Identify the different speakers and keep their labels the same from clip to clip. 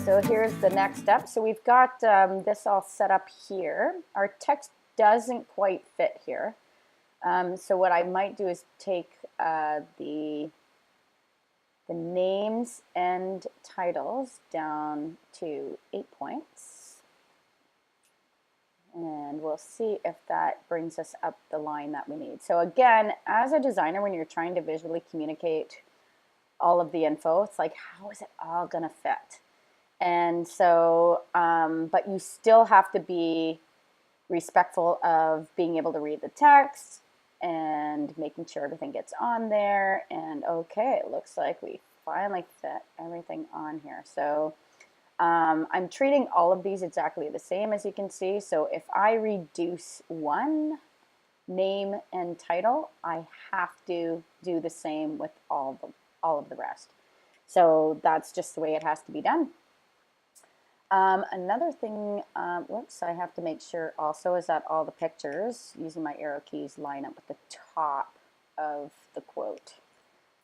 Speaker 1: so here's the next step. So we've got this all set up here. Our text doesn't quite fit here. So what I might do is take the names and titles down to 8 points. And we'll see if that brings us up the line that we need. So again, as a designer, when you're trying to visually communicate all of the info, it's like, how is it all gonna fit? And so, but you still have to be respectful of being able to read the text and making sure everything gets on there. And okay, it looks like we finally fit everything on here. So I'm treating all of these exactly the same, as you can see. So if I reduce one name and title, I have to do the same with all of the rest. So that's just the way it has to be done. Another thing, whoops, I have to make sure also is that all the pictures, using my arrow keys, line up with the top of the quote.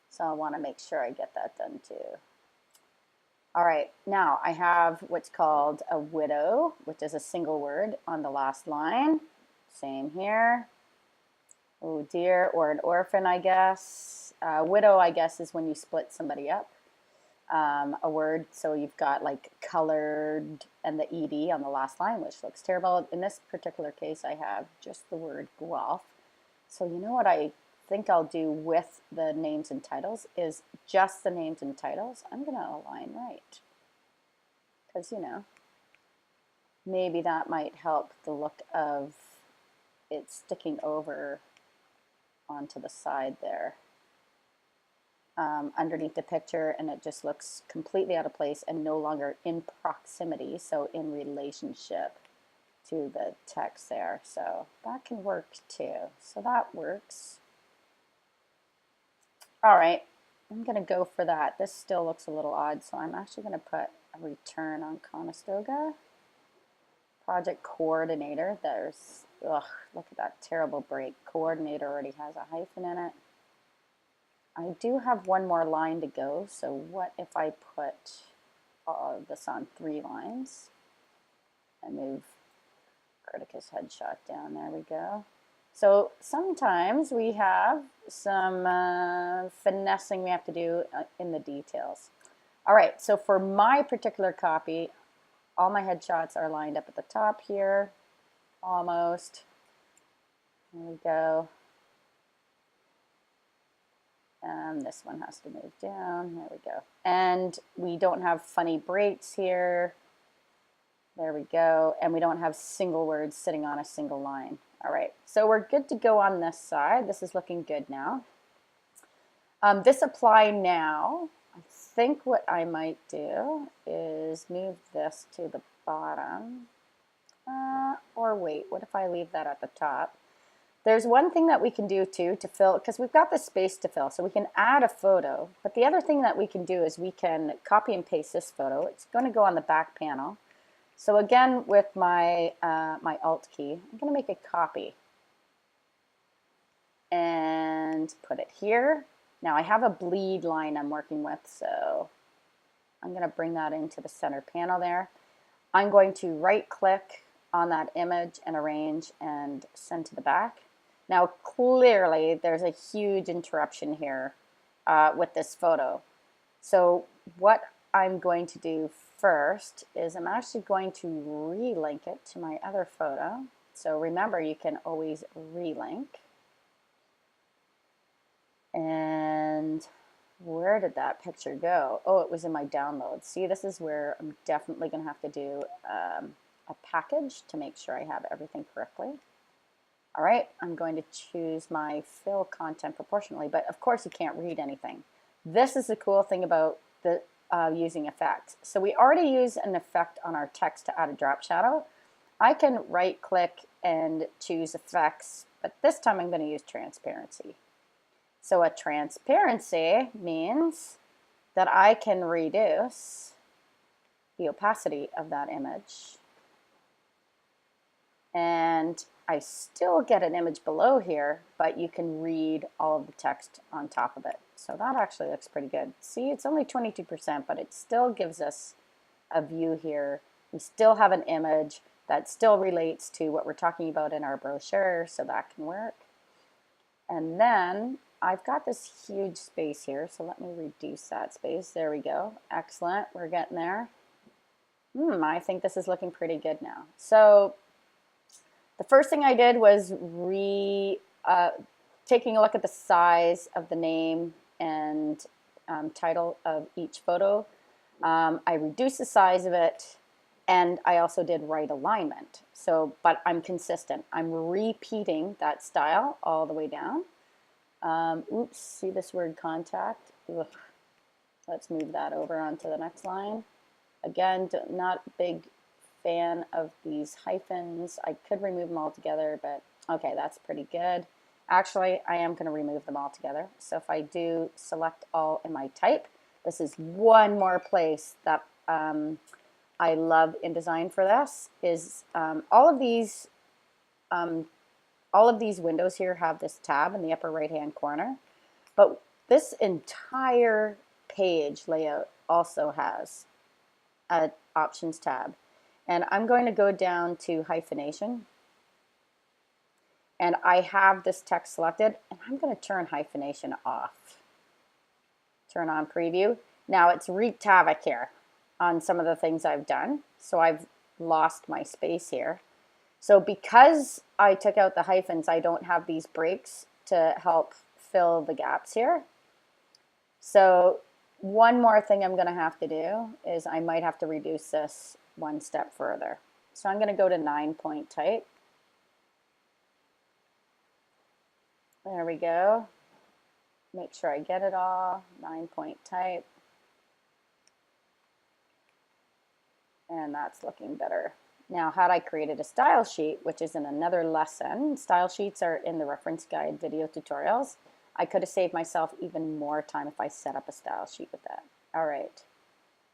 Speaker 1: So I want to make sure I get that done too. All right, now I have what's called a widow, which is a single word on the last line. Same here. Oh dear, or an orphan, I guess. Widow, I guess, is when you split somebody up. A word, so you've got like colored and the ed on the last line, which looks terrible. In this particular case, I have just the word guelph. So you know what I think I'll do with the names and titles is just the names and titles. I'm going to align right, because you know, maybe that might help the look of it sticking over onto the side there. Underneath the picture, and it just looks completely out of place and no longer in proximity, so in relationship to the text there. So that can work too. So that works. All right, I'm going to go for that. This still looks a little odd, so I'm actually going to put a return on Conestoga. Project coordinator. There's, ugh, look at that terrible break. Coordinator already has a hyphen in it. I do have one more line to go, so what if I put all of this on 3 lines and move Criticus headshot down? There we go. So sometimes we have some finessing we have to do in the details. All right, so for my particular copy, all my headshots are lined up at the top here, almost. There we go. And this one has to move down. There we go. And we don't have funny breaks here. There we go. And we don't have single words sitting on a single line. All right, so we're good to go on this side. This is looking good now. This apply now. I think what I might do is move this to the bottom. Or wait, what if I leave that at the top? There's one thing that we can do too to fill, because we've got the space to fill, so we can add a photo. But the other thing that we can do is we can copy and paste this photo. It's going to go on the back panel. So again, with my, my Alt key, I'm going to make a copy and put it here. Now I have a bleed line I'm working with, so I'm going to bring that into the center panel there. I'm going to right click on that image and arrange and send to the back. Now clearly there's a huge interruption here with this photo. So what I'm going to do first is I'm actually going to relink it to my other photo. So remember, you can always relink. And where did that picture go? Oh, it was in my downloads. See, this is where I'm definitely going to have to do a package to make sure I have everything correctly. All right, I'm going to choose my fill content proportionally, but of course you can't read anything. This is the cool thing about the using effects. So we already use an effect on our text to add a drop shadow. I can right click and choose effects, but this time I'm going to use transparency. So a transparency means that I can reduce the opacity of that image. And I still get an image below here, but you can read all of the text on top of it. So that actually looks pretty good. See, it's only 22%, but it still gives us a view here. We still have an image that still relates to what we're talking about in our brochure, so that can work. And then I've got this huge space here, so let me reduce that space. There we go. Excellent. We're getting there. I think this is looking pretty good now. So the first thing I did was taking a look at the size of the name and title of each photo. I reduced the size of it, and I also did right alignment. So, but I'm consistent. I'm repeating that style all the way down. Oops, see this word contact? Ugh. Let's move that over onto the next line. Again, not a big fan of these hyphens. I could remove them all together, but okay, that's pretty good. Actually, I am going to remove them all together. So if I do select all in my type, this is one more place that I love InDesign for this, is all of these windows here have this tab in the upper right hand corner, but this entire page layout also has an options tab. And I'm going to go down to hyphenation, and I have this text selected, and I'm going to turn hyphenation off. Turn on preview. Now it's wreaked havoc here on some of the things I've done, so I've lost my space here. So because I took out the hyphens, I don't have these breaks to help fill the gaps here. So one more thing I'm going to have to do is I might have to reduce this one step further. So I'm going to go to 9-point type. There we go. Make sure I get it all. 9-point type. And that's looking better. Now, had I created a style sheet, which is in another lesson, style sheets are in the reference guide video tutorials, I could have saved myself even more time if I set up a style sheet with that. All right,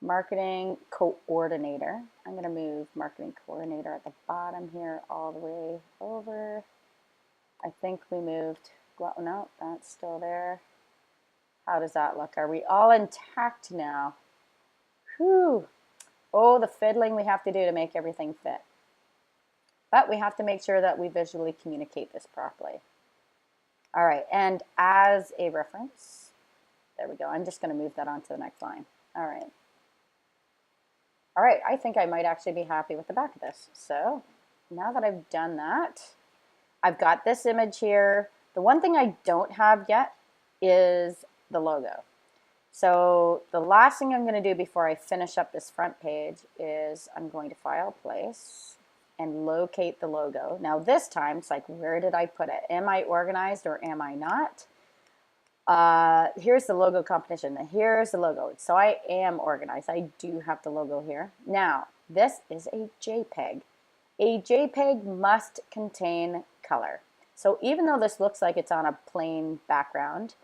Speaker 1: marketing coordinator. I'm going to move marketing coordinator at the bottom here all the way over. I think we moved, well, no, that's still there. How does that look? Are we all intact now? Whew. Oh, the fiddling we have to do to make everything fit. But we have to make sure that we visually communicate this properly. All right, and as a reference, there we go. I'm just going to move that onto the next line. All right. All right, I think I might actually be happy with the back of this. So now that I've done that, I've got this image here. The one thing I don't have yet is the logo. So the last thing I'm going to do before I finish up this front page is I'm going to File, Place, and locate the logo. Now this time, it's like, where did I put it? Am I organized or am I not? Here's the logo competition. Here's the logo. So I am organized. I do have the logo here. Now, this is a JPEG. A JPEG must contain color. So even though this looks like it's on a plain background,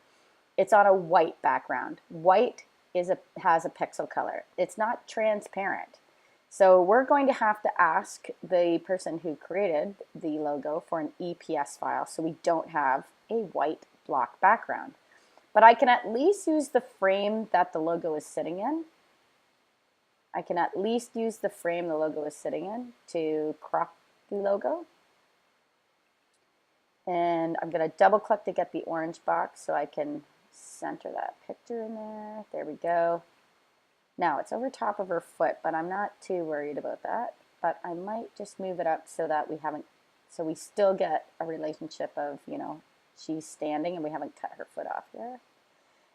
Speaker 1: it's on a white background. White has a pixel color. It's not transparent. So we're going to have to ask the person who created the logo for an EPS file so we don't have a white block background. But I can at least use the frame that the logo is sitting in. I can at least use the frame the logo is sitting in to crop the logo. And I'm going to double click to get the orange box so I can center that picture in there. There we go. Now it's over top of her foot, but I'm not too worried about that. But I might just move it up so that we still get a relationship of, you know, she's standing and we haven't cut her foot off here.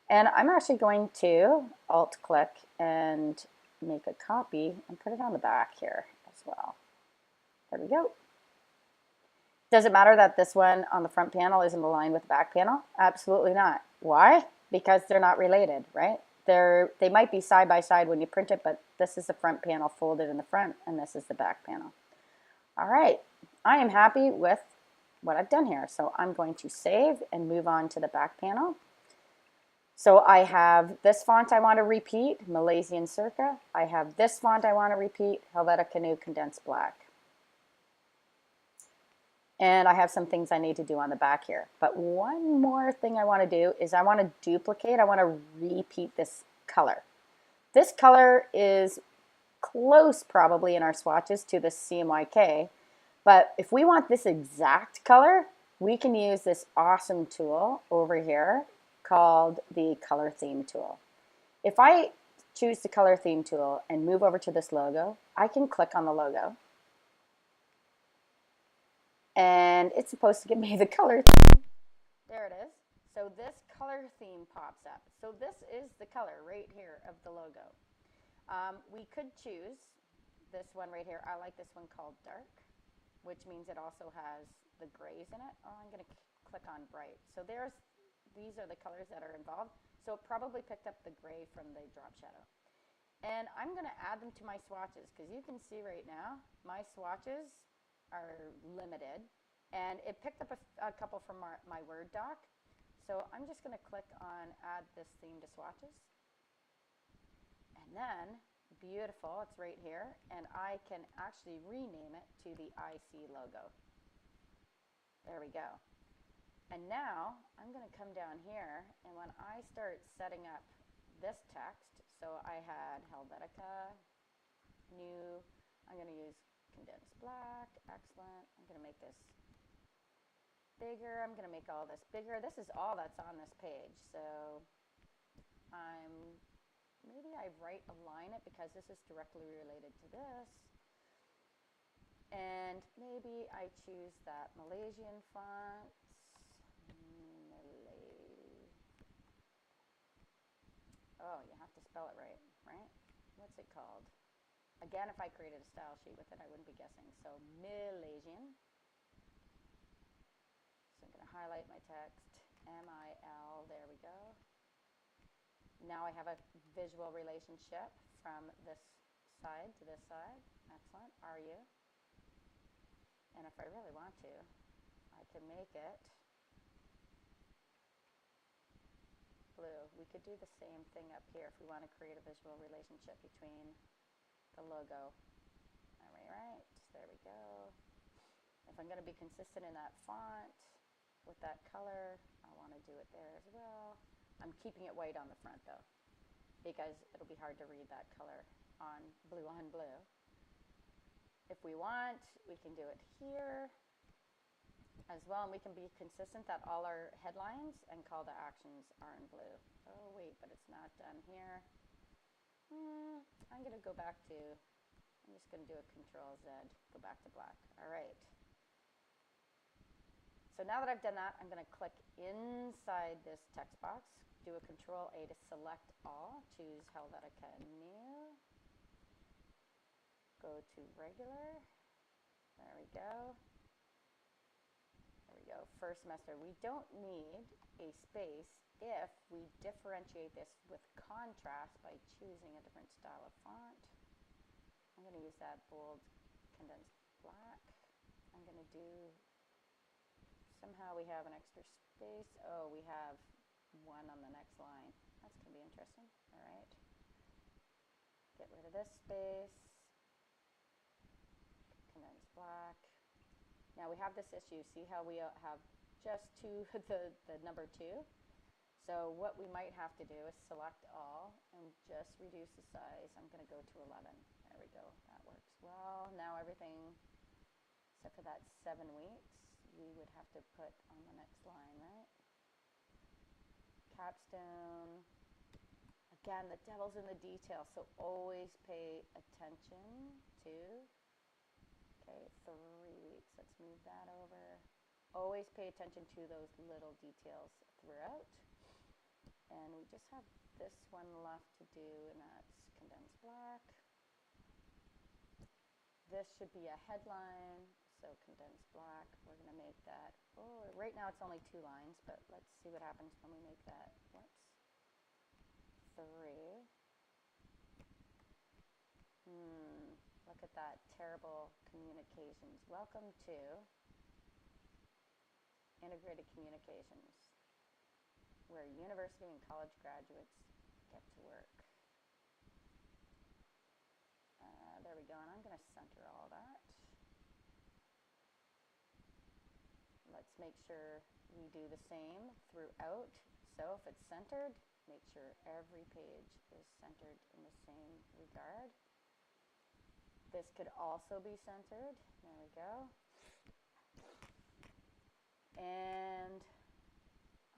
Speaker 1: And I'm actually going to alt click and make a copy and put it on the back here as well. There we go. Does it matter that this one on the front panel isn't aligned with the back panel? Absolutely not. Why? Because they're not related, right? They might be side by side when you print it, but this is the front panel folded in the front, and this is the back panel. All right, I am happy with what I've done here. So I'm going to save and move on to the back panel. So I have this font I want to repeat, Malaysian Circa. I have this font I want to repeat, Helvetica Canoe Condensed Black. And I have some things I need to do on the back here. But one more thing I want to do is I want to duplicate, I want to repeat this color. This color is close probably in our swatches to this CMYK. But if we want this exact color, we can use this awesome tool over here called the color theme tool. If I choose the color theme tool and move over to this logo, I can click on the logo. And it's supposed to give me the color theme. There it is. So this color theme pops up. So this is the color right here of the logo. We could choose this one right here. I like this one called dark, which means it also has the grays in it. Oh, I'm going to click on bright. So these are the colors that are involved. So it probably picked up the gray from the drop shadow. And I'm going to add them to my swatches because you can see right now my swatches are limited. And it picked up a couple from my Word doc. So I'm just going to click on add this theme to swatches. And then, beautiful, it's right here. And I can actually rename it to the IC logo. There we go. And now I'm going to come down here, and when I start setting up this text, so I had Helvetica, new, I'm going to use condensed black, excellent. I'm going to make this bigger. I'm going to make all this bigger. This is all that's on this page. So maybe I right align it because this is directly related to this. And maybe I choose that Malaysian font. Oh, you have to spell it right, right? What's it called? Again, if I created a style sheet with it, I wouldn't be guessing. So Malaysian. So I'm going to highlight my text, M-I-L, there we go. Now I have a visual relationship from this side to this side. Excellent, are-you? And if I really want to, I can make it blue. We could do the same thing up here if we want to create a visual relationship between the logo. All right, there we go. If I'm going to be consistent in that font with that color, I want to do it there as well. I'm keeping it white on the front though, because it'll be hard to read that color on blue. If we want, we can do it here as well, and we can be consistent that all our headlines and call to actions are in blue. Oh wait, but it's not done here. I'm going to go back to, I'm just going to do a Control Z, go back to black. All right. So now that I've done that, I'm going to click inside this text box, do a Control A to select all, choose Helvetica New, go to regular, there we go. There we go, first semester. We don't need a space if we differentiate this with contrast by choosing a different style of font. I'm going to use that bold condensed black. I'm going to do, somehow we have an extra space. Oh, we have one on the next line. That's going to be interesting. All right. Get rid of this space. Condensed black. Now we have this issue. See how we have just the number 2? So what we might have to do is select all and just reduce the size. I'm going to go to 11. There we go. That works well. Now everything, except for that 7 weeks, we would have to put on the next line, right? Capstone. Again, the devil's in the detail, so always pay attention to, okay, 3 weeks. Let's move that over. Always pay attention to those little details throughout. And we just have this one left to do, and that's condensed black. This should be a headline, so condensed black. We're going to make that, oh, right now it's only 2 lines, but let's see what happens when we make that, whoops, 3. Look at that, terrible communications. Welcome to integrated communications, where university and college graduates get to work. There we go, and I'm going to center all that. Let's make sure we do the same throughout. So if it's centered, make sure every page is centered in the same regard. This could also be centered. There we go. And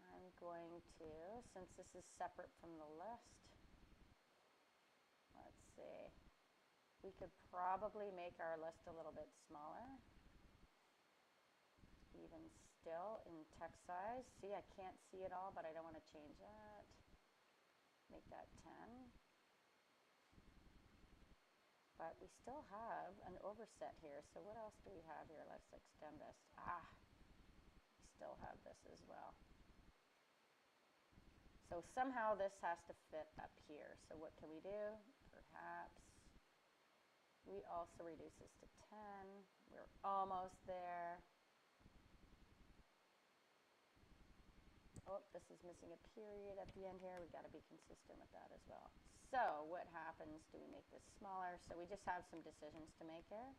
Speaker 1: I'm going to, since this is separate from the list, let's see. We could probably make our list a little bit smaller. Even still in text size. See, I can't see it all, but I don't want to change that. Make that 10. But we still have an overset here. So what else do we have here? Let's extend this. We still have this as well. So somehow this has to fit up here. So what can we do? Perhaps we also reduce this to 10. We're almost there. Oh, this is missing a period at the end here. We've got to be consistent with that as well. So what happens? Do we make this smaller? So we just have some decisions to make here.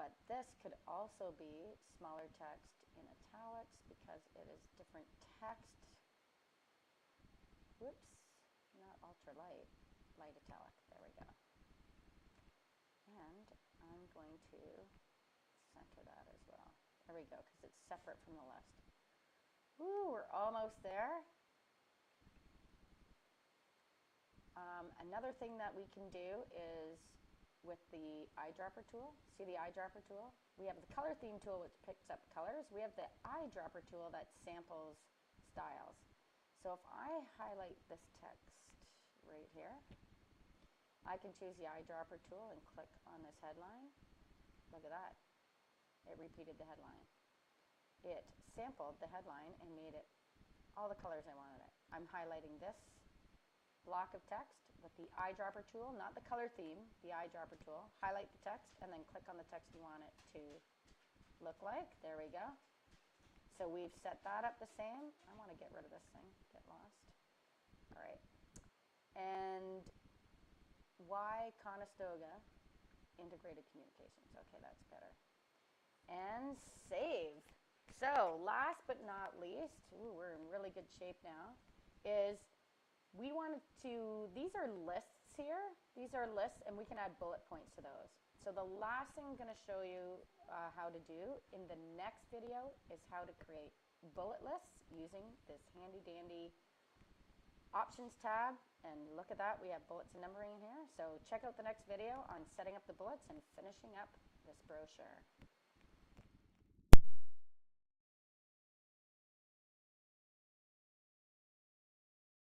Speaker 1: But this could also be smaller text in italics because it is different text. Whoops, not ultralight, light italic. There we go. And I'm going to center that as well. There we go, because it's separate from the list. Woo, we're almost there. Another thing that we can do is with the eyedropper tool. See the eyedropper tool? We have the color theme tool, which picks up colors. We have the eyedropper tool that samples styles. So if I highlight this text right here, I can choose the eyedropper tool and click on this headline. Look at that. It repeated the headline. It sampled the headline and made it all the colors I wanted it. I'm highlighting this block of text with the eyedropper tool, not the color theme, the eyedropper tool. Highlight the text and then click on the text you want it to look like. There we go. So we've set that up the same. I want to get rid of this thing, get lost. All right. And why Conestoga integrated communications? Okay, that's better. And save. So last but not least, we're in really good shape now, is we wanted to, these are lists here. These are lists, and we can add bullet points to those. So the last thing I'm going to show you how to do in the next video is how to create bullet lists using this handy dandy options tab. And look at that, we have bullets and numbering in here. So check out the next video on setting up the bullets and finishing up this brochure.